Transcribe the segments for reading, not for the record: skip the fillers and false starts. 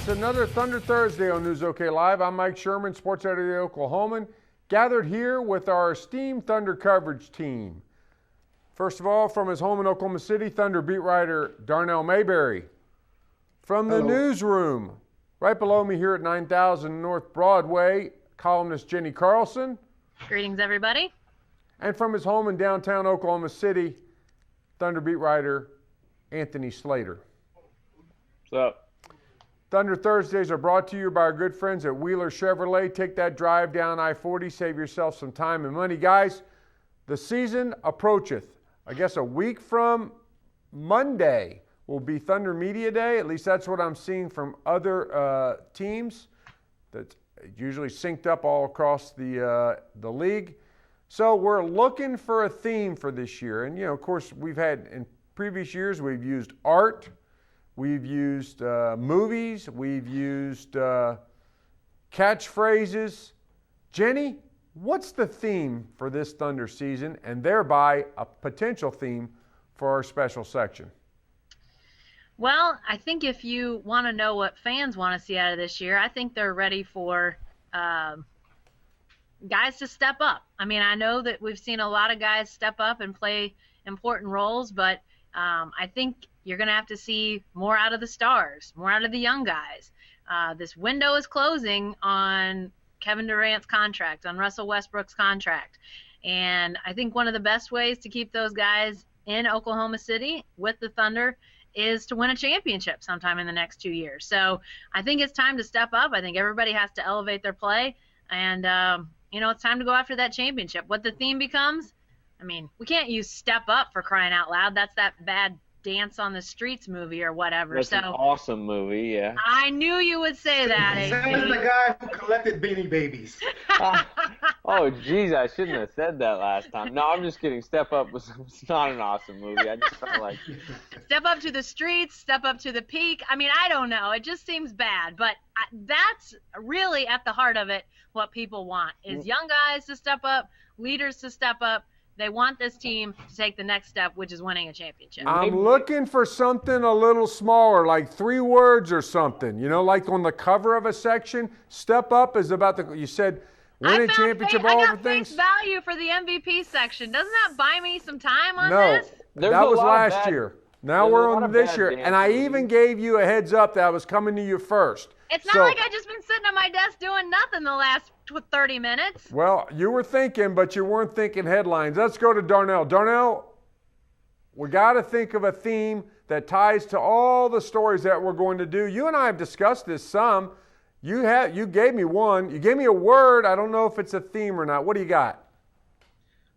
It's another Thunder Thursday on News OK Live. I'm Mike Sherman, sports editor of the Oklahoman, gathered here with our esteemed Thunder coverage team. First of all, from his home in Oklahoma City, Thunder beat writer Darnell Mayberry. From the newsroom, right below me here at 9000 North Broadway, columnist Jenny Carlson. Greetings, everybody. And from his home in downtown Oklahoma City, Thunder beat writer Anthony Slater. What's up? Thunder Thursdays are brought to you by our good friends at Wheeler Chevrolet. Take that drive down I-40, save yourself some time and money. Guys, the season approacheth. I guess a week from Monday will be Thunder Media Day. At least that's what I'm seeing from other teams. That's usually synced up all across the league. So we're looking for a theme for this year. And, of course, we've had in previous years, we've used art. We've used movies. We've used catchphrases. Jenny, what's the theme for this Thunder season and thereby a potential theme for our special section? Well, I think if you want to know what fans want to see out of this year, I think they're ready for guys to step up. I mean, I know that we've seen a lot of guys step up and play important roles, but I think you're going to have to see more out of the stars, more out of the young guys. This window is closing on Kevin Durant's contract, on Russell Westbrook's contract. And I think one of the best ways to keep those guys in Oklahoma City with the Thunder is to win a championship sometime in the next 2 years. So I think it's time to step up. I think everybody has to elevate their play. And, it's time to go after that championship. What the theme becomes, I mean, we can't use Step Up for crying out loud. That's that bad Dance on the Streets movie or whatever. That's an awesome movie, yeah. I knew you would say that. Same as the guy who collected Beanie Babies. Oh, geez, I shouldn't have said that last time. No, I'm just kidding. Step Up was not an awesome movie. I just felt like... Step Up to the Streets, Step Up to the Peak. I mean, I don't know. It just seems bad. But that's really at the heart of it what people want is young guys to step up, leaders to step up. They want this team to take the next step, which is winning a championship. I'm looking for something a little smaller, like 3 words or something. Like on the cover of a section. Step Up is about you said win a championship, all the things. I got face value for the MVP section. Doesn't that buy me some time on this? No, that was last year. Now we're on this year. And I even gave you a heads up that I was coming to you first. It's not like I've just been sitting at my desk doing nothing the last 30 minutes. Well, you were thinking, but you weren't thinking headlines. Let's go to Darnell. Darnell, we got to think of a theme that ties to all the stories that we're going to do. You and I have discussed this some. You gave me one. You gave me a word. I don't know if it's a theme or not. What do you got?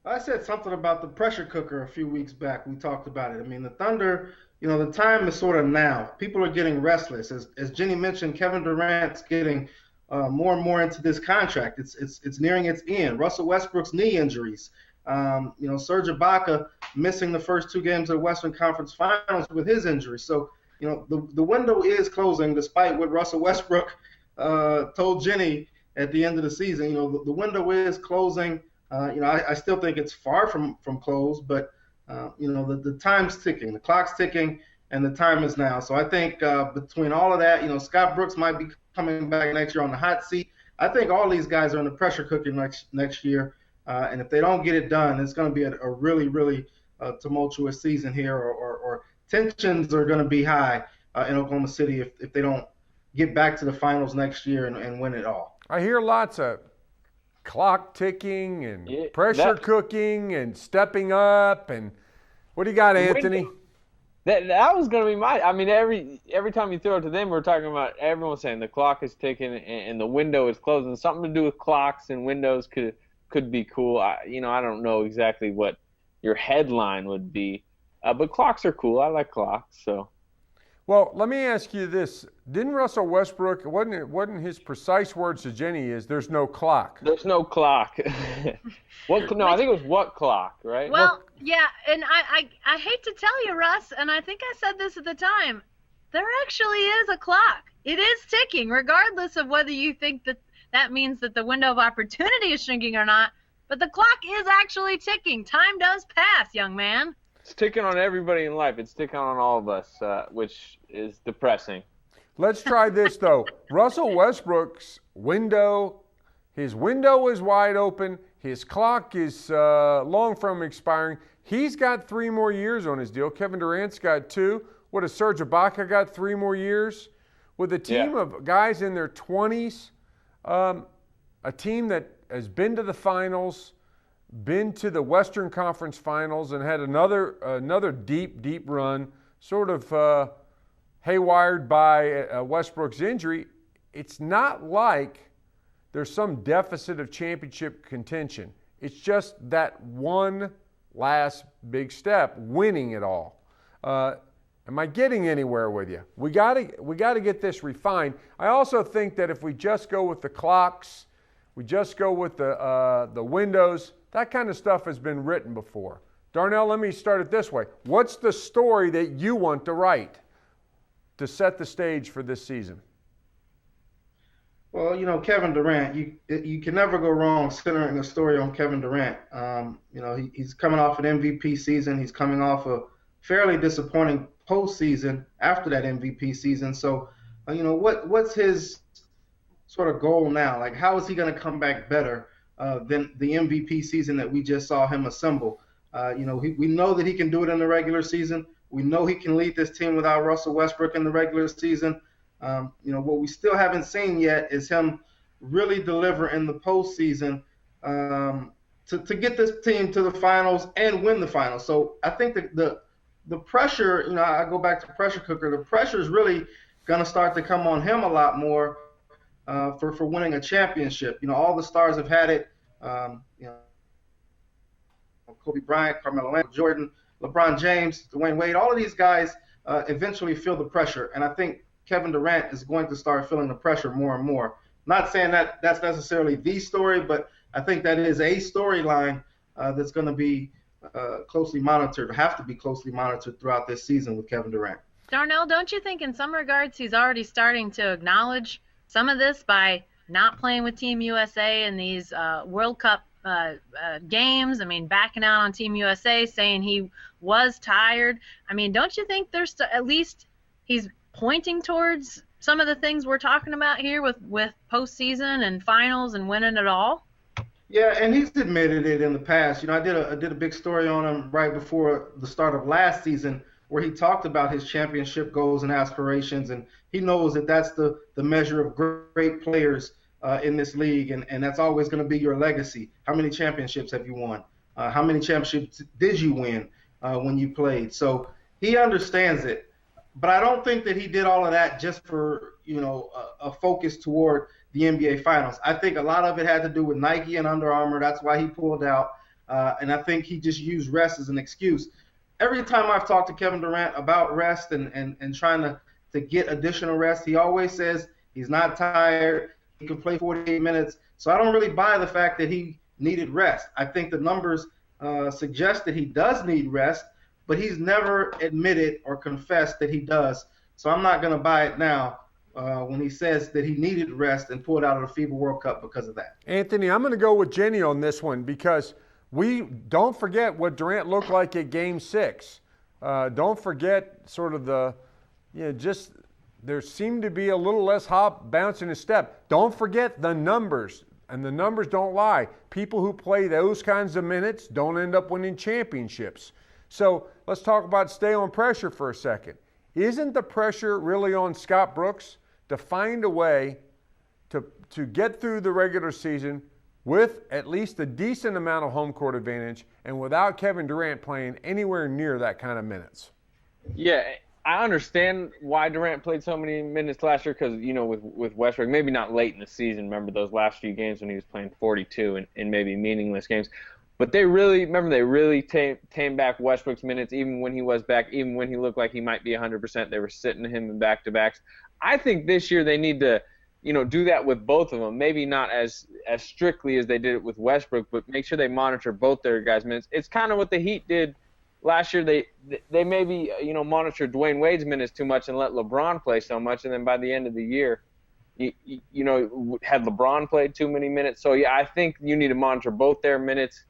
I said something about the pressure cooker a few weeks back. We talked about it. I mean, the Thunder, the time is sort of now. People are getting restless. As Jenny mentioned, Kevin Durant's getting more and more into this contract. It's nearing its end. Russell Westbrook's knee injuries. Serge Ibaka missing the first 2 games of the Western Conference Finals with his injury. So, the window is closing, despite what Russell Westbrook told Jenny at the end of the season. The window is closing. I still think it's far from closed, but the time's ticking, the clock's ticking, and the time is now. So I think between all of that, Scott Brooks might be coming back next year on the hot seat. I think all these guys are in the pressure cooking next year, and if they don't get it done, it's going to be a really, really tumultuous season here, or tensions are going to be high in Oklahoma City if they don't get back to the finals next year and win it all. I hear lots of clock ticking and pressure cooking and stepping up. And what do you got, Anthony? That was going to be I mean, every time you throw it to them, we're talking about everyone saying the clock is ticking and the window is closing. Something to do with clocks and windows could be cool. I don't know exactly what your headline would be, but clocks are cool. I like clocks, so. Well, let me ask you this. Didn't Russell Westbrook, wasn't his precise words to Jenny is there's no clock? There's no clock. I think it was what clock, right? Well, yeah, and I hate to tell you, Russ, and I think I said this at the time, there actually is a clock. It is ticking, regardless of whether you think that means that the window of opportunity is shrinking or not, but the clock is actually ticking. Time does pass, young man. It's ticking on everybody in life. It's ticking on all of us, which is depressing. Let's try this, though. Russell Westbrook's window, his window is wide open. His clock is long from expiring. He's got 3 more years on his deal. Kevin Durant's got 2. What has Serge Ibaka got 3 more years? With a team of guys in their 20s, a team that has been to the finals, been to the Western Conference Finals, and had another deep run, sort of haywired by Westbrook's injury. It's not like there's some deficit of championship contention. It's just that one last big step, winning it all. Am I getting anywhere with you? We got to get this refined. I also think that if we just go with the clocks, we just go with the windows, that kind of stuff has been written before. Darnell, let me start it this way. What's the story that you want to write to set the stage for this season? Well, Kevin Durant, you can never go wrong centering a story on Kevin Durant. He's coming off an MVP season. He's coming off a fairly disappointing postseason after that MVP season. So, what's his sort of goal now? Like, how is he going to come back better than the MVP season that we just saw him assemble? We know that he can do it in the regular season. We know he can lead this team without Russell Westbrook in the regular season. What we still haven't seen yet is him really deliver in the postseason to get this team to the finals and win the finals. So I think the pressure, I go back to pressure cooker. The pressure is really going to start to come on him a lot more for winning a championship. All the stars have had it. Kobe Bryant, Carmelo Anthony, Jordan, LeBron James, Dwayne Wade. All of these guys eventually feel the pressure, and I think Kevin Durant is going to start feeling the pressure more and more. Not saying that that's necessarily the story, but I think that is a storyline that's going to be closely monitored, have to be closely monitored throughout this season with Kevin Durant. Darnell, don't you think in some regards he's already starting to acknowledge some of this by not playing with Team USA in these World Cup games? I mean, backing out on Team USA, saying he was tired. I mean, don't you think there's at least he's pointing towards some of the things we're talking about here with postseason and finals and winning it all? Yeah, and he's admitted it in the past. I did a big story on him right before the start of last season where he talked about his championship goals and aspirations, and he knows that that's the measure of great players in this league, and that's always going to be your legacy. How many championships have you won? How many championships did you win when you played? So he understands it. But I don't think that he did all of that just for, a focus toward the NBA Finals. I think a lot of it had to do with Nike and Under Armour. That's why he pulled out. And I think he just used rest as an excuse. Every time I've talked to Kevin Durant about rest and trying to get additional rest, he always says he's not tired. He can play 48 minutes. So I don't really buy the fact that he needed rest. I think the numbers suggest that he does need rest, but he's never admitted or confessed that he does. So I'm not going to buy it now when he says that he needed rest and pulled out of the FIBA World Cup because of that. Anthony, I'm going to go with Jenny on this one because we don't forget what Durant looked like at Game 6. Don't forget sort of just there seemed to be a little less hop, bounce in his step. Don't forget the numbers, and the numbers don't lie. People who play those kinds of minutes don't end up winning championships. So let's talk about stay on pressure for a second. Isn't the pressure really on Scott Brooks to find a way to get through the regular season with at least a decent amount of home court advantage and without Kevin Durant playing anywhere near that kind of minutes? Yeah, I understand why Durant played so many minutes last year because, with Westbrook, maybe not late in the season. Remember those last few games when he was playing 42 and maybe meaningless games. But they really tamed back Westbrook's minutes, even when he was back, even when he looked like he might be 100%. They were sitting him in back-to-backs. I think this year they need to, do that with both of them. Maybe not as strictly as they did it with Westbrook, but make sure they monitor both their guys' minutes. It's kind of what the Heat did last year. They maybe, monitored Dwayne Wade's minutes too much and let LeBron play so much, and then by the end of the year, had LeBron played too many minutes. So, yeah, I think you need to monitor both their minutes.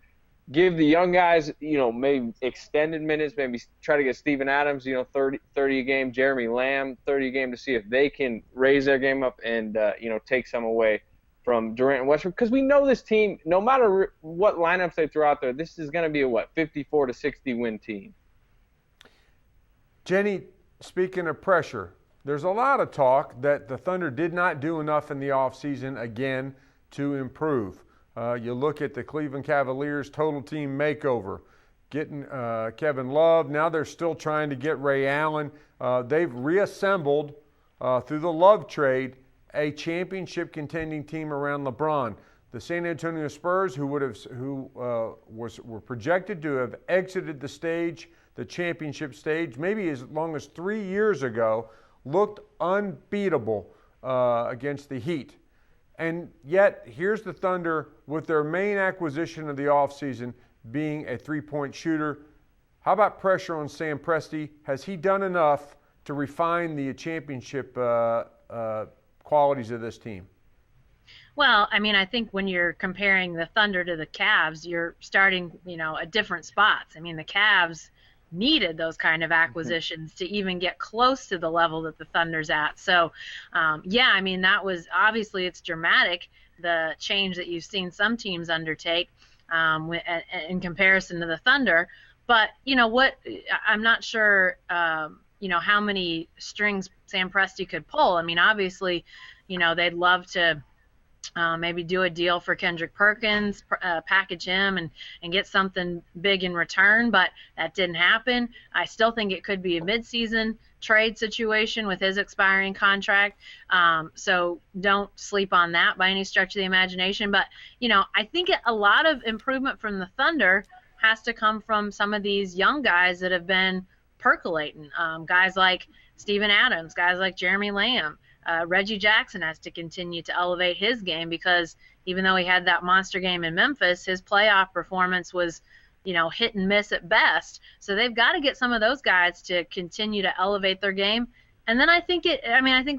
give the young guys, maybe extended minutes, maybe try to get Steven Adams, 30 a game, Jeremy Lamb, 30 a game, to see if they can raise their game up and, take some away from Durant and Westbrook. Because we know this team, no matter what lineups they throw out there, this is going to be a, 54 to 60 win team. Jenny, speaking of pressure, there's a lot of talk that the Thunder did not do enough in the offseason, again, to improve. You look at the Cleveland Cavaliers total team makeover, getting Kevin Love. Now they're still trying to get Ray Allen. They've reassembled through the Love trade a championship contending team around LeBron. The San Antonio Spurs, who were projected to have exited the championship stage, maybe as long as 3 years ago, looked unbeatable against the Heat. And yet, here's the Thunder with their main acquisition of the offseason being a three-point shooter. How about pressure on Sam Presti? Has he done enough to refine the championship qualities of this team? Well, I mean, I think when you're comparing the Thunder to the Cavs, you're starting, at different spots. I mean, the Cavs needed those kind of acquisitions to even get close to the level that the Thunder's at. So, I mean, that was obviously, it's dramatic, the change that you've seen some teams undertake in comparison to the Thunder. But, I'm not sure, how many strings Sam Presti could pull. I mean, obviously, they'd love to maybe do a deal for Kendrick Perkins, package him and get something big in return, but that didn't happen. I still think it could be a midseason trade situation with his expiring contract. So don't sleep on that by any stretch of the imagination. But, I think a lot of improvement from the Thunder has to come from some of these young guys that have been percolating. Guys like Steven Adams, guys like Jeremy Lamb. Reggie Jackson has to continue to elevate his game, because even though he had that monster game in Memphis, his playoff performance was, hit and miss at best. So they've got to get some of those guys to continue to elevate their game. And then I think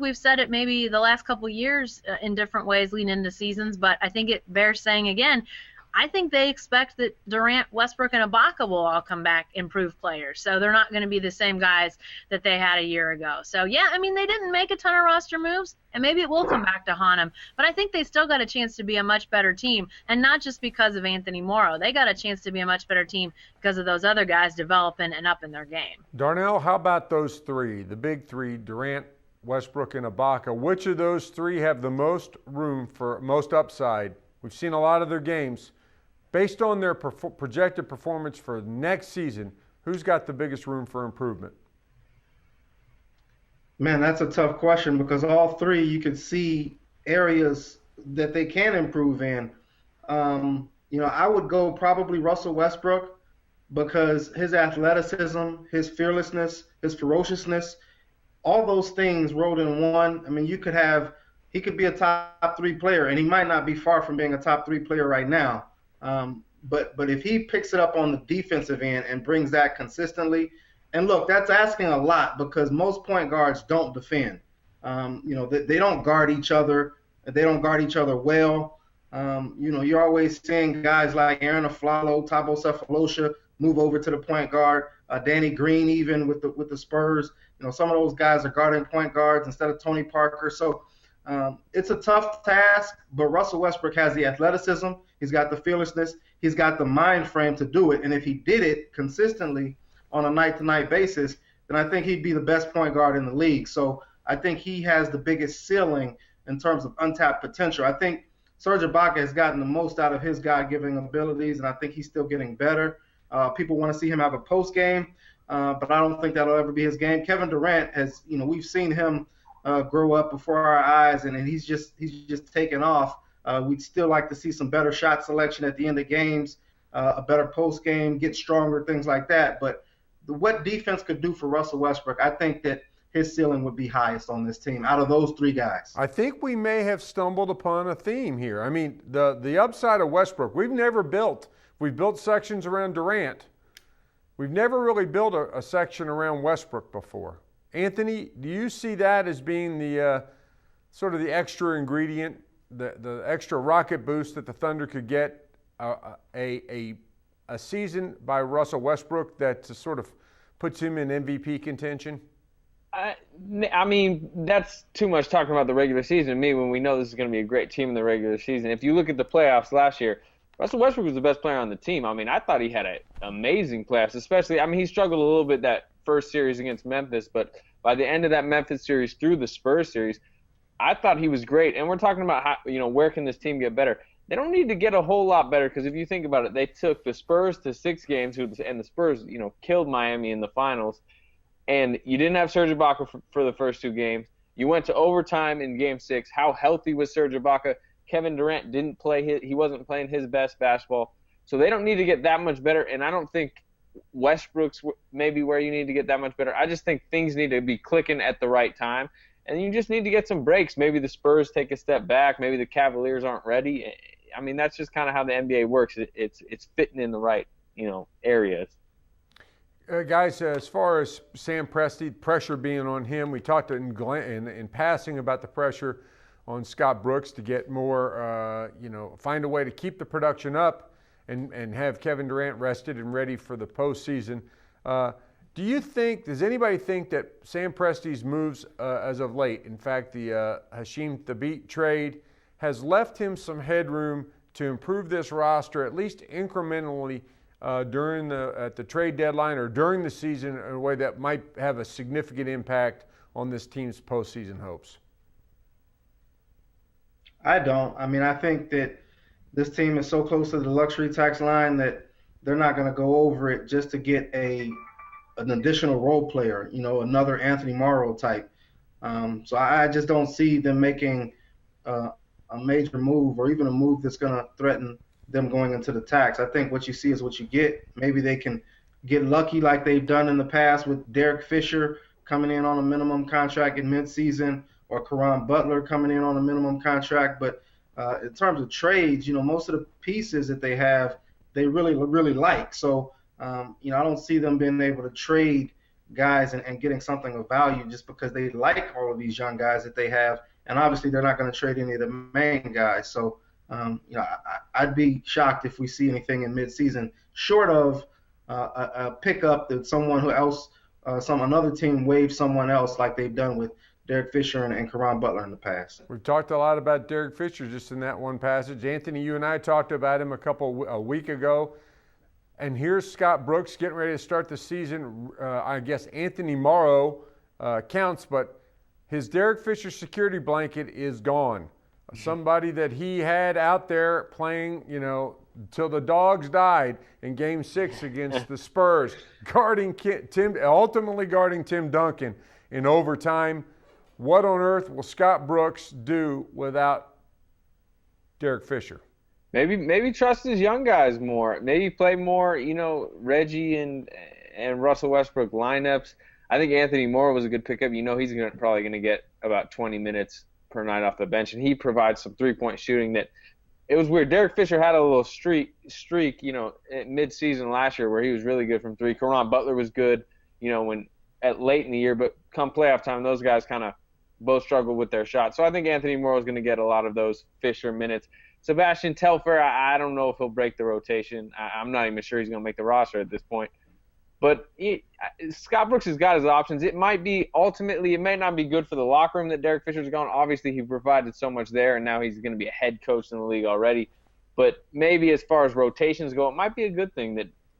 we've said it maybe the last couple of years in different ways leading into seasons, but I think it bears saying again, I think they expect that Durant, Westbrook, and Ibaka will all come back improved players. So they're not going to be the same guys that they had a year ago. So, they didn't make a ton of roster moves, and maybe it will come back to haunt them. But I think they still got a chance to be a much better team, and not just because of Anthony Morrow. They got a chance to be a much better team because of those other guys developing and upping their game. Darnell, how about those three, the big three, Durant, Westbrook, and Ibaka? Which of those three have the most room for most upside? We've seen a lot of their games. Based on their projected performance for next season, who's got the biggest room for improvement? Man, that's a tough question, because all three, you could see areas that they can improve in. I would go probably Russell Westbrook, because his athleticism, his fearlessness, his ferociousness, all those things rolled in one. I mean, he could be a top three player, and he might not be far from being a top three player right now. But if he picks it up on the defensive end and brings that consistently, and look, that's asking a lot, because most point guards don't defend. They don't guard each other. They don't guard each other well. You're always seeing guys like Aaron Aflalo, Thabo Sefolosha move over to the point guard. Danny Green, even with the Spurs. Some of those guys are guarding point guards instead of Tony Parker. So it's a tough task, but Russell Westbrook has the athleticism. He's got the fearlessness. He's got the mind frame to do it. And if he did it consistently on a night-to-night basis, then I think he'd be the best point guard in the league. So I think he has the biggest ceiling in terms of untapped potential. I think Serge Ibaka has gotten the most out of his God-given abilities, and I think he's still getting better. People want to see him have a post game, but I don't think that'll ever be his game. Kevin Durant has, we've seen him grow up before our eyes, and he's just taken off. We'd still like to see some better shot selection at the end of games, a better post game, get stronger, things like that. But what defense could do for Russell Westbrook, I think that his ceiling would be highest on this team out of those three guys. I think we may have stumbled upon a theme here. I mean, the upside of Westbrook, we've built sections around Durant. We've never really built a section around Westbrook before. Anthony, do you see that as being the sort of the extra ingredient, the extra rocket boost that the Thunder could get a a season by Russell Westbrook that sort of puts him in MVP contention? I mean, that's too much talking about the regular season to me when we know this is going to be a great team in the regular season. If you look at the playoffs last year, Russell Westbrook was the best player on the team. I mean, I thought he had an amazing playoffs, especially, I mean, he struggled a little bit that first series against Memphis, but by the end of that Memphis series through the Spurs series, I thought he was great. And we're talking about how, where can this team get better? They don't need to get a whole lot better because if you think about it, they took the Spurs to 6 games, and the Spurs, killed Miami in the finals. And you didn't have Serge Ibaka for the first 2 games. You went to overtime in Game 6. How healthy was Serge Ibaka? Kevin Durant didn't play he wasn't playing his best basketball. So they don't need to get that much better. And I don't think Westbrook's maybe where you need to get that much better. I just think things need to be clicking at the right time. And you just need to get some breaks. Maybe the Spurs take a step back. Maybe the Cavaliers aren't ready. I mean, that's just kind of how the NBA works. It's fitting in the right, areas. Guys, as far as Sam Presti, pressure being on him, we talked in passing about the pressure on Scott Brooks to get more, find a way to keep the production up and have Kevin Durant rested and ready for the postseason. Does anybody think that Sam Presti's moves as of late, in fact, the Hasheem Thabeet trade, has left him some headroom to improve this roster, at least incrementally, at the trade deadline or during the season in a way that might have a significant impact on this team's postseason hopes? I don't. I mean, I think that this team is so close to the luxury tax line that they're not going to go over it just to get an additional role player, another Anthony Morrow type. So I just don't see them making a major move or even a move that's going to threaten them going into the tax. I think what you see is what you get. Maybe they can get lucky like they've done in the past with Derek Fisher coming in on a minimum contract in midseason or Caron Butler coming in on a minimum contract. But in terms of trades, most of the pieces that they have, they really, really like. So, I don't see them being able to trade guys and getting something of value just because they like all of these young guys that they have. And obviously they're not going to trade any of the main guys. So, I'd be shocked if we see anything in midseason short of a pickup that another team waves someone else like they've done with Derek Fisher and Caron Butler in the past. We've talked a lot about Derek Fisher just in that one passage. Anthony, you and I talked about him a week ago. And here's Scott Brooks getting ready to start the season. I guess Anthony Morrow counts, but his Derek Fisher security blanket is gone. Somebody that he had out there playing, till the dogs died in Game 6 against the Spurs, ultimately guarding Tim Duncan in overtime. What on earth will Scott Brooks do without Derek Fisher? Maybe trust his young guys more. Maybe play more, Reggie and Russell Westbrook lineups. I think Anthony Moore was a good pickup. He's probably going to get about 20 minutes per night off the bench, and he provides some three-point shooting that it was weird. Derek Fisher had a little streak, mid-season last year where he was really good from 3. Caron Butler was good, when at late in the year, but come playoff time, those guys kind of both struggled with their shots. So I think Anthony Moore is going to get a lot of those Fisher minutes. Sebastian Telfair, I don't know if he'll break the rotation. I'm not even sure he's going to make the roster at this point. But Scott Brooks has got his options. It may not be good for the locker room that Derek Fisher's gone. Obviously, he provided so much there, and now he's going to be a head coach in the league already. But maybe as far as rotations go, it might be a good thing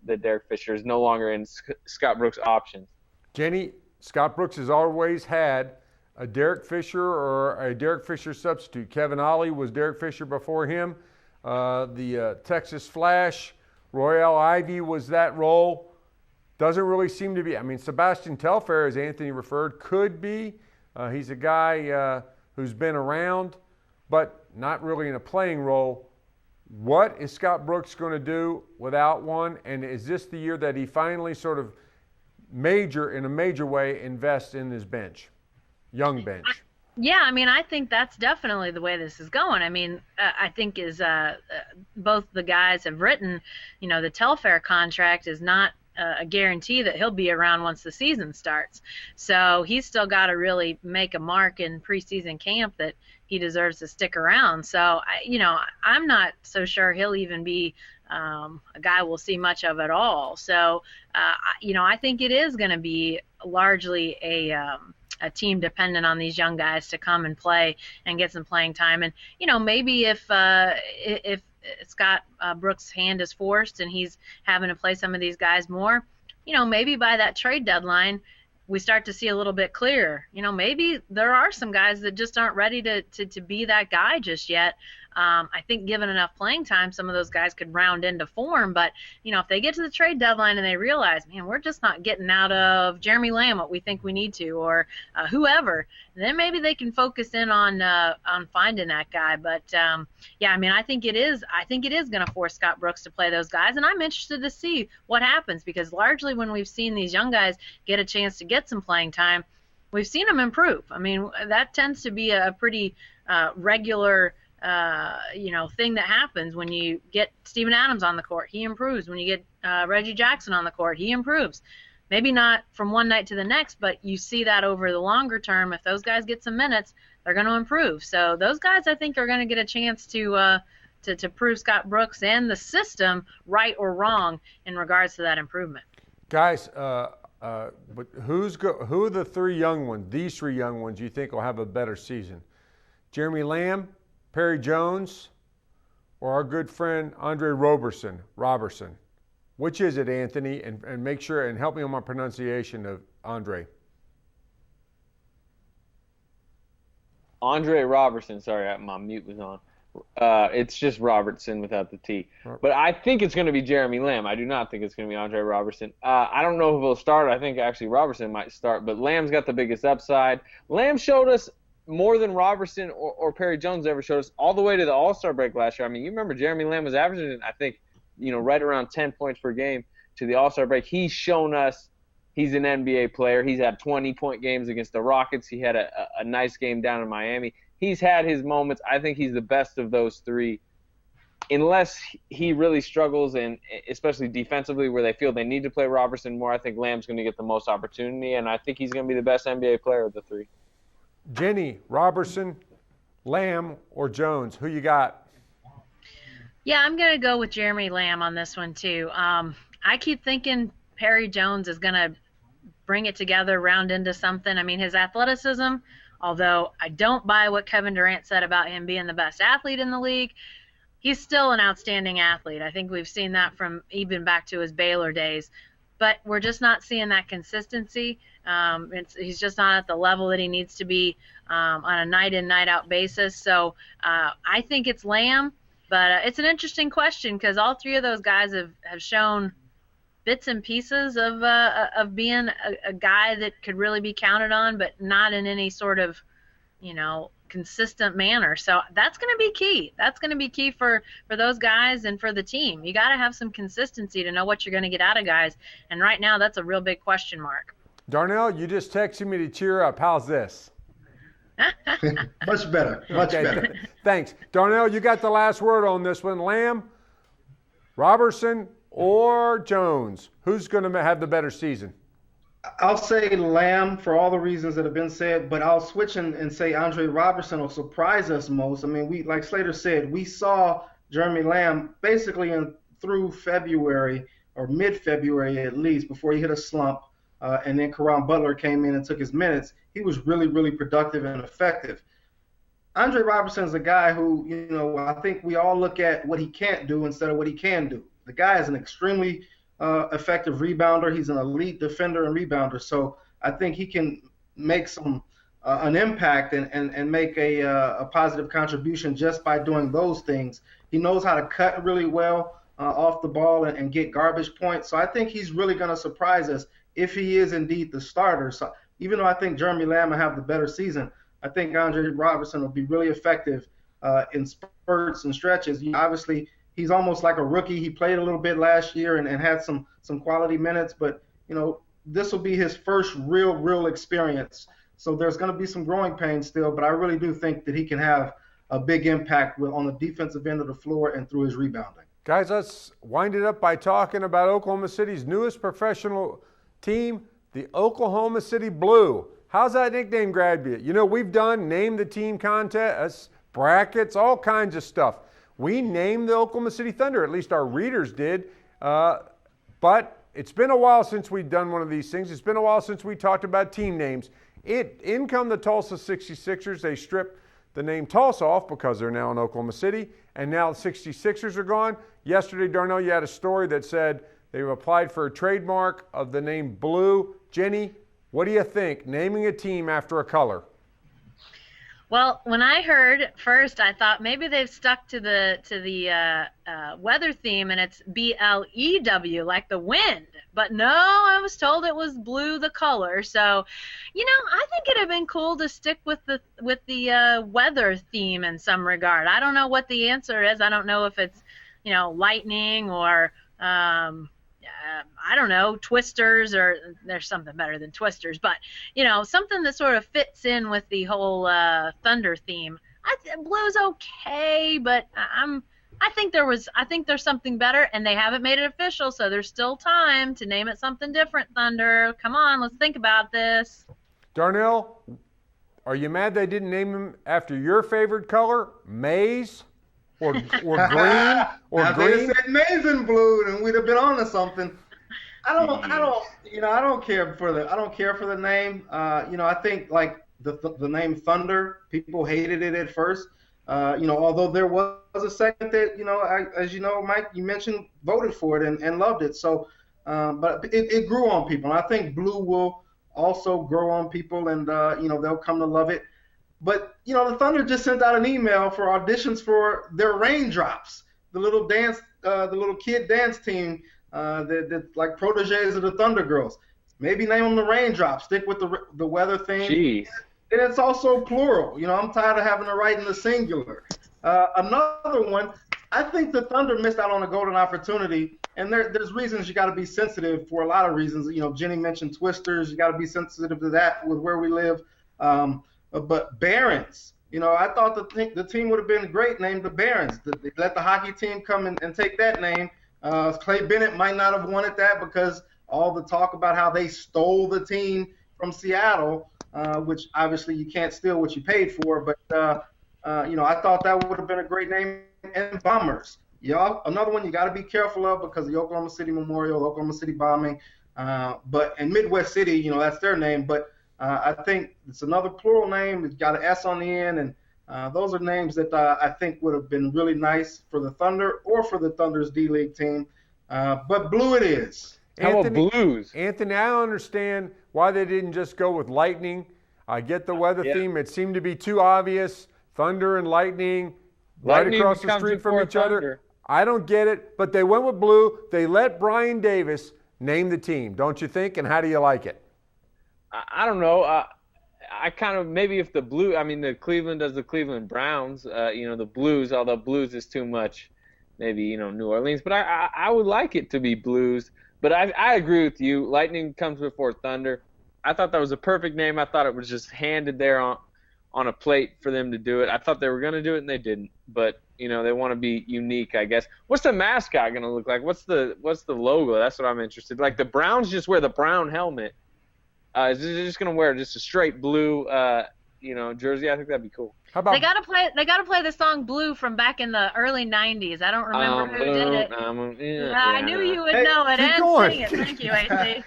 that Derek Fisher is no longer in Scott Brooks' options. Jenny, Scott Brooks has always had a Derek Fisher or a Derek Fisher substitute. Kevin Ollie was Derek Fisher before him. The Texas Flash, Royale Ivy was that role. Doesn't really seem to be. I mean, Sebastian Telfair, as Anthony referred, could be. He's a guy who's been around, but not really in a playing role. What is Scott Brooks going to do without one? And is this the year that he finally sort of in a major way invests in his bench, young bench? Yeah, I mean, I think that's definitely the way this is going. I mean, I think both the guys have written, the Telfair contract is not a guarantee that he'll be around once the season starts. So he's still got to really make a mark in preseason camp that he deserves to stick around. So, I'm not so sure he'll even be a guy we'll see much of at all. So, I think it is going to be largely a team dependent on these young guys to come and play and get some playing time. And, maybe if Scott Brooks' hand is forced and he's having to play some of these guys more, maybe by that trade deadline, we start to see a little bit clearer. Maybe there are some guys that just aren't ready to be that guy just yet. I think given enough playing time, some of those guys could round into form. But, if they get to the trade deadline and they realize, man, we're just not getting out of Jeremy Lamb what we think we need to, or whoever, then maybe they can focus in on finding that guy. But, I think it is going to force Scott Brooks to play those guys. And I'm interested to see what happens, because largely when we've seen these young guys get a chance to get some playing time, we've seen them improve. I mean, that tends to be a pretty regular thing that happens when you get Steven Adams on the court. He improves. When you get Reggie Jackson on the court, he improves. Maybe not from one night to the next, but you see that over the longer term. If those guys get some minutes, they're going to improve. So those guys, I think, are going to get a chance to prove Scott Brooks and the system right or wrong in regards to that improvement. Guys, but who are the these three young ones you think will have a better season? Jeremy Lamb, Perry Jones, or our good friend Andre Roberson? Which is it, Anthony? And make sure and help me on my pronunciation of Andre. Andre Robertson. Sorry, my mute was on. It's just Robertson without the T. But I think it's going to be Jeremy Lamb. I do not think it's going to be Andre Roberson. I don't know if he'll start. I think actually Robertson might start, but Lamb's got the biggest upside. Lamb showed us more than Robertson or Perry Jones ever showed us all the way to the All-Star break last year. I mean, you remember Jeremy Lamb was averaging, I think, right around 10 points per game to the All-Star break. He's shown us he's an NBA player. He's had 20-point games against the Rockets. He had a nice game down in Miami. He's had his moments. I think he's the best of those three. Unless he really struggles, and especially defensively where they feel they need to play Robertson more, I think Lamb's going to get the most opportunity, and I think he's going to be the best NBA player of the three. Jenny, Robertson, Lamb, or Jones? Who you got? Yeah, I'm going to go with Jeremy Lamb on this one too. I keep thinking Perry Jones is going to bring it together, round into something. I mean, his athleticism, although I don't buy what Kevin Durant said about him being the best athlete in the league, he's still an outstanding athlete. I think we've seen that from even back to his Baylor days. But we're just not seeing that consistency. He's just not at the level that he needs to be on a night-in, night-out basis. So I think it's Lamb, but it's an interesting question because all three of those guys have shown bits and pieces of being a guy that could really be counted on, but not in any sort of, consistent manner. So that's going to be key. That's going to be key for those guys and for the team. You got to have some consistency to know what you're going to get out of guys. And right now, that's a real big question mark. Darnell, you just texted me to cheer up. How's this? Much better. Much better. Thanks. Darnell, you got the last word on this one. Lamb, Robertson, or Jones? Who's going to have the better season? I'll say Lamb for all the reasons that have been said, but I'll switch and say Andre Robertson will surprise us most. I mean, like Slater said, we saw Jeremy Lamb basically through February or mid-February at least before he hit a slump, and then Caron Butler came in and took his minutes. He was really, really productive and effective. Andre Robertson is a guy who, I think we all look at what he can't do instead of what he can do. The guy is an extremely effective rebounder. He's an elite defender and rebounder. So I think he can make an impact and make a positive contribution just by doing those things. He knows how to cut really well off the ball and get garbage points. So I think he's really going to surprise us if he is indeed the starter. So even though I think Jeremy Lamb will have the better season, I think Andre Robertson will be really effective in spurts and stretches. Obviously, he's almost like a rookie. He played a little bit last year and had some quality minutes, but this will be his first real experience. So there's going to be some growing pains still, but I really do think that he can have a big impact on the defensive end of the floor and through his rebounding. Guys, let's wind it up by talking about Oklahoma City's newest professional team, the Oklahoma City Blue. How's that nickname grab you? We've done name the team contests, brackets, all kinds of stuff. we named the Oklahoma City Thunder, at least our readers did. But it's been a while since we've done one of these things. It's been a while since we talked about team names. In come the Tulsa 66ers. They stripped the name Tulsa off because they're now in Oklahoma City, and now the 66ers are gone. Yesterday, Darnell, you had a story that said they've applied for a trademark of the name Blue. Jenny, what do you think, naming a team after a color? Well, when I heard first, I thought maybe they've stuck to the weather theme, and it's BLEW, like the wind. But no, I was told it was blue, the color. So, I think it'd have been cool to stick with the weather theme in some regard. I don't know what the answer is. I don't know if it's lightning or I don't know, twisters, or there's something better than twisters, but something that sort of fits in with the whole Thunder theme. Blue's okay, but I think there's something better, and they haven't made it official, so there's still time to name it something different. Thunder, come on, let's think about this. Darnell, are you mad they didn't name him after your favorite color, maize? Or green, or now green. If they said maize and blue, then we'd have been on to something. I don't care for the name. I think like the name Thunder, people hated it at first. Although there was a second that as you know, Mike, you mentioned, voted for it and loved it. So, but it grew on people, and I think Blue will also grow on people, and they'll come to love it. But, the Thunder just sent out an email for auditions for their Raindrops, the little kid dance team that's like proteges of the Thunder Girls. Maybe name them the Raindrops. Stick with the weather theme. Jeez. And it's also plural. I'm tired of having to write in the singular. Another one, I think the Thunder missed out on a golden opportunity. And there's reasons you got to be sensitive for a lot of reasons. Jenny mentioned twisters. You got to be sensitive to that with where we live. But Barons, I thought the team would have been great named the Barons. They let the hockey team come and take that name. Clay Bennett might not have wanted that because all the talk about how they stole the team from Seattle, which obviously you can't steal what you paid for. But, I thought that would have been a great name. And Bombers. Another one you got to be careful of because the Oklahoma City Memorial, the Oklahoma City bombing. And Midwest City, that's their name. But I think it's another plural name. It's got an S on the end, and those are names that I think would have been really nice for the Thunder or for the Thunder's D-League team. But blue it is. How about Blues? Anthony, I don't understand why they didn't just go with lightning. I get the weather theme. It seemed to be too obvious. Thunder and lightning right across the street from each other. I don't get it, but they went with blue. They let Brian Davis name the team, don't you think? And how do you like it? I don't know. I kind of, maybe if the blue, the Cleveland does the Cleveland Browns, the Blues, although Blues is too much, maybe, New Orleans. But I would like it to be Blues. But I agree with you. Lightning comes before Thunder. I thought that was a perfect name. I thought it was just handed there on a plate for them to do it. I thought they were going to do it, and they didn't. But, they want to be unique, I guess. What's the mascot going to look like? What's the logo? That's what I'm interested in. Like the Browns just wear the brown helmet. Is it just gonna wear just a straight blue, jersey? I think that'd be cool. How about they gotta play the song "Blue" from back in the early '90s. I don't remember who did it. I knew you would know it and sing it. Thank you, AC.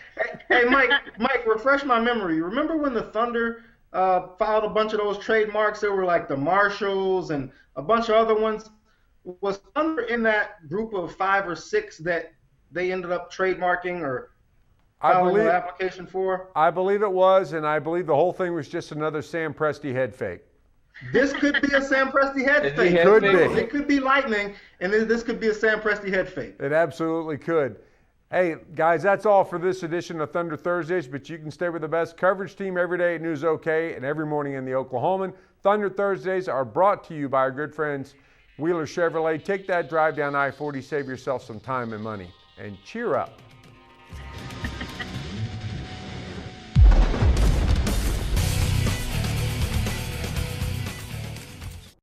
Hey, Mike, refresh my memory. Remember when the Thunder filed a bunch of those trademarks? There were like the Marshalls and a bunch of other ones. Was Thunder in that group of 5 or 6 that they ended up trademarking or filing an application for? I believe it was, and I believe the whole thing was just another Sam Presti head fake. This could be a Sam Presti head fake. It could be lightning, and this could be a Sam Presti head fake. It absolutely could. Hey, guys, that's all for this edition of Thunder Thursdays, but you can stay with the best coverage team every day at News OK and every morning in the Oklahoman. Thunder Thursdays are brought to you by our good friends Wheeler Chevrolet. Take that drive down I-40, save yourself some time and money, and cheer up.